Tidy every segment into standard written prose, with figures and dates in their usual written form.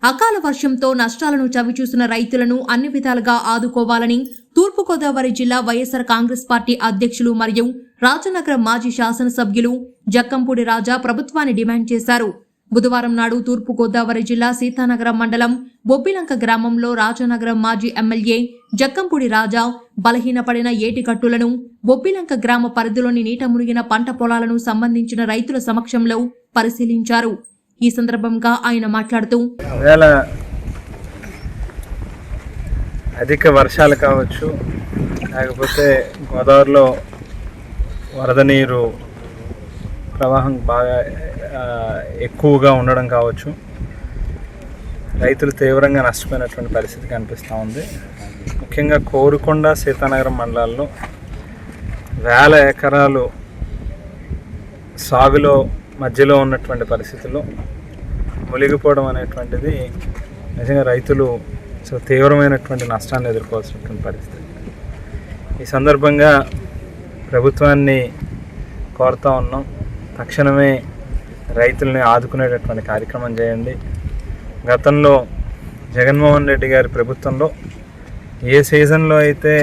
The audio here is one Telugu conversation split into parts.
అకాల వర్షంతో నష్టాలను చవిచూసిన రైతులను అన్ని విధాలుగా ఆదుకోవాలని తూర్పుగోదావరి జిల్లా వైఎస్ఆర్ కాంగ్రెస్ పార్టీ అధ్యక్షులు మరియు రాజనగరం మాజీ శాసనసభ్యులు జక్కంపూడి రాజా ప్రభుత్వాన్ని డిమాండ్ చేశారు. బుధవారం నాడు తూర్పుగోదావరి జిల్లా సీతానగరం మండలం బొబ్బిలంక గ్రామంలో రాజనగరం మాజీ ఎమ్మెల్యే జక్కంపూడి రాజా బలహీనపడిన ఏటిగట్టులను, బొబ్బిలంక గ్రామ పరిధిలోని నీట మునిగిన పంట పొలాలను సంబంధించిన రైతుల సమక్షంలో పరిశీలించారు. ఈ సందర్భంగా ఆయన మాట్లాడుతూ, అధిక వర్షాలు కావచ్చు, లేకపోతే గోదావరిలో వరద నీరు ప్రవాహం బాగా ఎక్కువగా ఉండడం కావచ్చు, రైతులు తీవ్రంగా నష్టపోయినటువంటి పరిస్థితి కనిపిస్తూ ఉంది. ముఖ్యంగా కోరుకొండ, సీతానగరం మండలాల్లో వేల ఎకరాలు సాగులో మధ్యలో ఉన్నటువంటి పరిస్థితుల్లో మునిగిపోవడం అనేటువంటిది నిజంగా రైతులు తీవ్రమైనటువంటి నష్టాన్ని ఎదుర్కోవాల్సినటువంటి పరిస్థితి. ఈ సందర్భంగా ప్రభుత్వాన్ని కోరుతూ ఉన్నాం, తక్షణమే రైతుల్ని ఆదుకునేటటువంటి కార్యక్రమం చేయండి. గతంలో జగన్మోహన్ రెడ్డి గారి ప్రభుత్వంలో ఏ సీజన్లో అయితే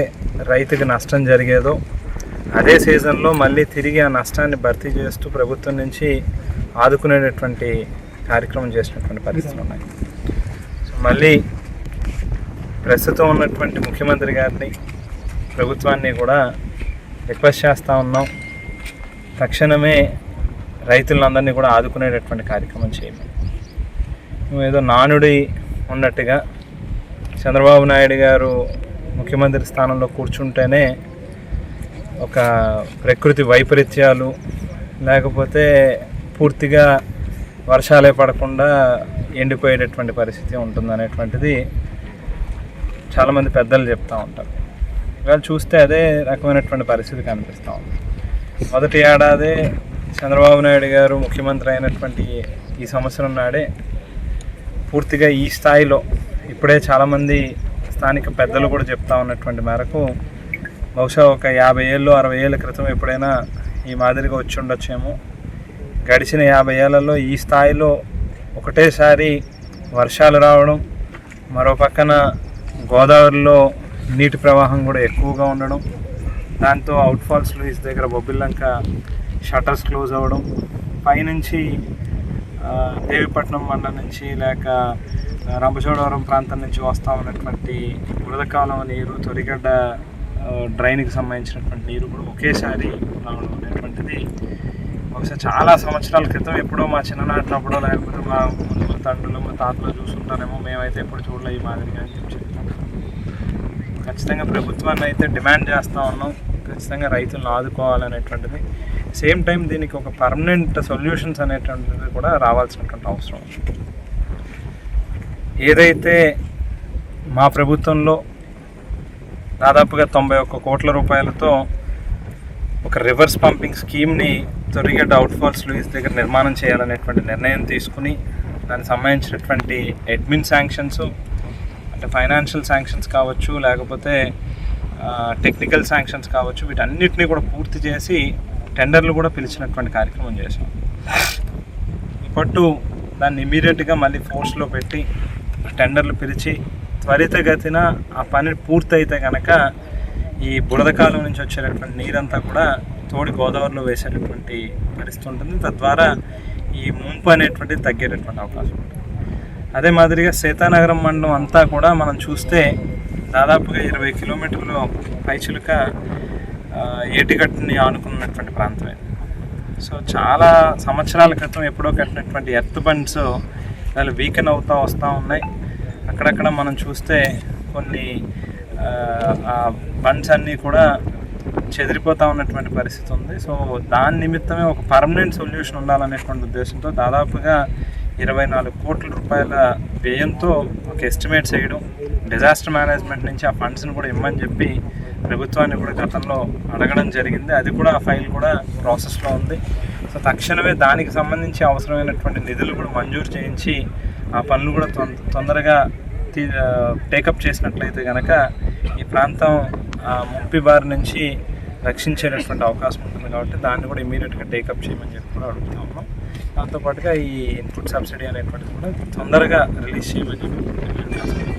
రైతుకి నష్టం జరిగేదో అదే సీజన్లో మళ్ళీ తిరిగి ఆ నష్టాన్ని భర్తీ చేస్తూ ప్రభుత్వం నుంచి ఆదుకునేటటువంటి కార్యక్రమం చేసినటువంటి పరిస్థితులు ఉన్నాయి. సో మళ్ళీ ప్రస్తుతం ఉన్నటువంటి ముఖ్యమంత్రి గారిని, ప్రభుత్వాన్ని కూడా రిక్వెస్ట్ చేస్తూ ఉన్నాం, తక్షణమే రైతులందరినీ కూడా ఆదుకునేటటువంటి కార్యక్రమం చేయమని. ఏదో నానుడి ఉన్నట్టుగా చంద్రబాబు నాయుడు గారు ముఖ్యమంత్రి స్థానంలో కూర్చుంటేనే ఒక ప్రకృతి వైపరీత్యాలు, లేకపోతే పూర్తిగా వర్షాలే పడకుండా ఎండిపోయేటటువంటి పరిస్థితి ఉంటుందనేటువంటిది చాలామంది పెద్దలు చెప్తూ ఉంటారు. ఇవాళ చూస్తే అదే రకమైనటువంటి పరిస్థితి కనిపిస్తూ ఉంది. మొదటి ఏడాదే చంద్రబాబు నాయుడు గారు ముఖ్యమంత్రి అయినటువంటి ఈ సంవత్సరం నాడే పూర్తిగా ఈ స్థాయిలో, ఇప్పుడే చాలామంది స్థానిక పెద్దలు కూడా చెప్తా ఉన్నటువంటి మేరకు బహుశా ఒక 50 ఏళ్ళు 60 ఏళ్ళ క్రితం ఎప్పుడైనా ఈ మాదిరిగా వచ్చి ఉండొచ్చేమో. గడిచిన 50 ఏళ్లలో ఈ స్థాయిలో ఒకటేసారి వర్షాలు రావడం, మరో పక్కన గోదావరిలో నీటి ప్రవాహం కూడా ఎక్కువగా ఉండడం, దాంతో అవుట్ఫాల్స్ లూయిస్ దగ్గర బొబ్బిలంక షట్టర్స్ క్లోజ్ అవ్వడం, పైనుంచి దేవిపట్నం మండలం నుంచి లేక రంపచోడవరం ప్రాంతం నుంచి వస్తూ ఉన్నటువంటి బురదకాలం నీరు, తొరిగడ్డ డ్రైన్కి సంబంధించినటువంటి నీరు కూడా ఒకేసారి రావడం అనేటువంటిది బహుశా చాలా సంవత్సరాల క్రితం ఎప్పుడో మా చిన్ననాటినప్పుడో, లేకపోతే మా తండ్రులు మా తాతలు చూస్తుంటారేమో, మేమైతే ఎప్పుడు చూడలే ఈ మాదిరిగా అని చెప్తాం. ఖచ్చితంగా ప్రభుత్వాన్ని అయితే డిమాండ్ చేస్తూ ఉన్నాం, ఖచ్చితంగా రైతులను ఆదుకోవాలనేటువంటిది. సేమ్ టైం దీనికి ఒక పర్మనెంట్ సొల్యూషన్స్ అనేటువంటిది కూడా రావాల్సినటువంటి అవసరం. ఏదైతే మా ప్రభుత్వంలో దాదాపుగా 91 కోట్ల రూపాయలతో ఒక రివర్స్ పంపింగ్ స్కీమ్ని తొరిగడ్డ అవుట్ఫాల్స్ లూయిస్ దగ్గర నిర్మాణం చేయాలనేటువంటి నిర్ణయం తీసుకుని, దానికి సంబంధించినటువంటి అడ్మిన్ శాంక్షన్స్ అంటే ఫైనాన్షియల్ శాంక్షన్స్ కావచ్చు, లేకపోతే టెక్నికల్ శాంక్షన్స్ కావచ్చు, వీటన్నిటిని కూడా పూర్తి చేసి టెండర్లు కూడా పిలిచినటువంటి కార్యక్రమం చేశాం. ఇప్పట్టు దాన్ని ఇమీడియట్గా మళ్ళీ ఫోర్స్లో పెట్టి టెండర్లు పిలిచి త్వరితగతిన ఆ పని పూర్తయితే కనుక ఈ బురదకాలం నుంచి వచ్చేటటువంటి నీరంతా కూడా తోడి గోదావరిలో వేసేటటువంటి పరిస్థితి ఉంటుంది. తద్వారా ఈ ముంపు అనేటువంటిది తగ్గేటటువంటి అవకాశం ఉంటుంది. అదే మాదిరిగా సీతానగరం మండలం అంతా కూడా మనం చూస్తే దాదాపుగా 20 కిలోమీటర్లు పైచిలుక ఏటిగట్టుని ఆనుకున్నటువంటి ప్రాంతమే. సో చాలా సంవత్సరాల క్రితం ఎప్పుడో కట్టినటువంటి ఎర్త్ బండ్స్ వాళ్ళు వీకెన్ అవుతూ వస్తూ ఉన్నాయి. అక్కడక్కడ మనం చూస్తే కొన్ని బండ్స్ అన్నీ కూడా చెదిరిపోతూ ఉన్నటువంటి పరిస్థితి ఉంది. సో దాని నిమిత్తమే ఒక పర్మనెంట్ సొల్యూషన్ ఉండాలనేటువంటి ఉద్దేశంతో దాదాపుగా 24 కోట్ల రూపాయల వ్యయంతో ఒక ఎస్టిమేట్ చేయడం, డిజాస్టర్ మేనేజ్మెంట్ నుంచి ఆ ఫండ్స్ని కూడా ఇమ్మని చెప్పి ప్రభుత్వాన్ని కూడా గతంలో అడగడం జరిగింది. అది కూడా ఆ ఫైల్ కూడా ప్రాసెస్లో ఉంది. సో తక్షణమే దానికి సంబంధించి అవసరమైనటువంటి నిధులు కూడా మంజూరు చేయించి ఆ పనులు కూడా తొందరగా టేకప్ చేసినట్లయితే కనుక ఈ ప్రాంతం ముంపు బారి నుంచి రక్షించేటటువంటి అవకాశం ఉంటుంది. కాబట్టి దాన్ని కూడా ఇమీడియట్గా టేకప్ చేయమని చెప్పి కూడా అడుగుతా ఉన్నాం. దాంతోపాటుగా ఈ ఇన్పుట్ సబ్సిడీ అనేటువంటిది కూడా తొందరగా రిలీజ్ చేయమని డిమాండ్ చేస్తున్నాం.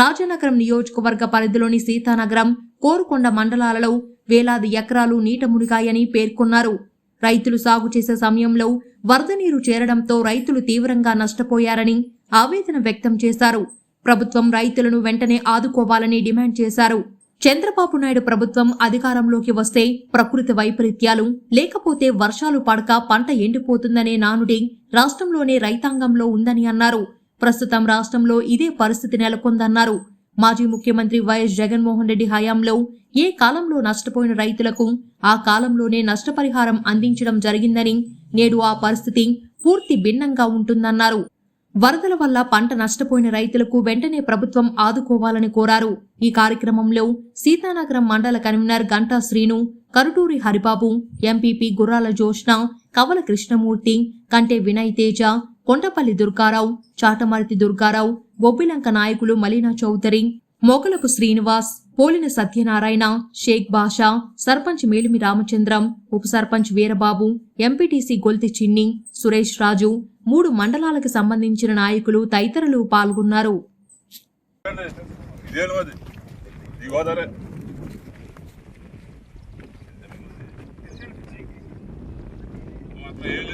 రాజనగరం నియోజకవర్గ పరిధిలోని సీతానగరం, కోరుకొండ మండలాలలో వేలాది ఎకరాలు నీట మునిగాయని పేర్కొన్నారు. రైతులు సాగు చేసే సమయంలో వరద నీరు చేరడంతో రైతులు తీవ్రంగా నష్టపోయారని ఆవేదన వ్యక్తం చేశారు. ప్రభుత్వం రైతులను వెంటనే ఆదుకోవాలని డిమాండ్ చేశారు. చంద్రబాబు నాయుడు ప్రభుత్వం అధికారంలోకి వస్తే ప్రకృతి వైపరీత్యాలు, లేకపోతే వర్షాలు పడక పంట ఎండిపోతుందనే నానుడి రాష్ట్రంలోనే రైతాంగంలో ఉందని అన్నారు. ప్రస్తుతం రాష్ట్రంలో ఇదే పరిస్థితి నెలకొందన్నారు. మాజీ ముఖ్యమంత్రి వైఎస్ జగన్మోహన్ రెడ్డి హయాంలో ఏ కాలంలో నష్టపోయిన రైతులకు ఆ కాలంలోనే నష్టపరిహారం అందించడం జరిగిందని, నేడు ఆ పరిస్థితి పూర్తి భిన్నంగా ఉంటుందన్నారు. వరదల వల్ల పంట నష్టపోయిన రైతులకు వెంటనే ప్రభుత్వం ఆదుకోవాలని కోరారు. ఈ కార్యక్రమంలో సీతానగరం మండల కన్వీనర్ గంటా శ్రీను, కరుటూరి హరిబాబు, ఎంపీపీ గుర్రాల జోష్న, కవల కృష్ణమూర్తి, కంటే వినయ్ తేజ, కొండపల్లి దుర్గారావు, చాటమర్తి దుర్గారావు, బొబ్బిలంక నాయకులు మలీనా చౌదరి, మొగలపు శ్రీనివాస్, పోలిన సత్యనారాయణ, షేక్ బాషా, సర్పంచ్ మేలిమి రామచంద్రం, ఉప సర్పంచ్ వీరబాబు, ఎంపీటీసీ గొల్తి చిన్ని, సురేష్ రాజు, 3 మండలాలకు సంబంధించిన నాయకులు తదితరులు పాల్గొన్నారు. ఏం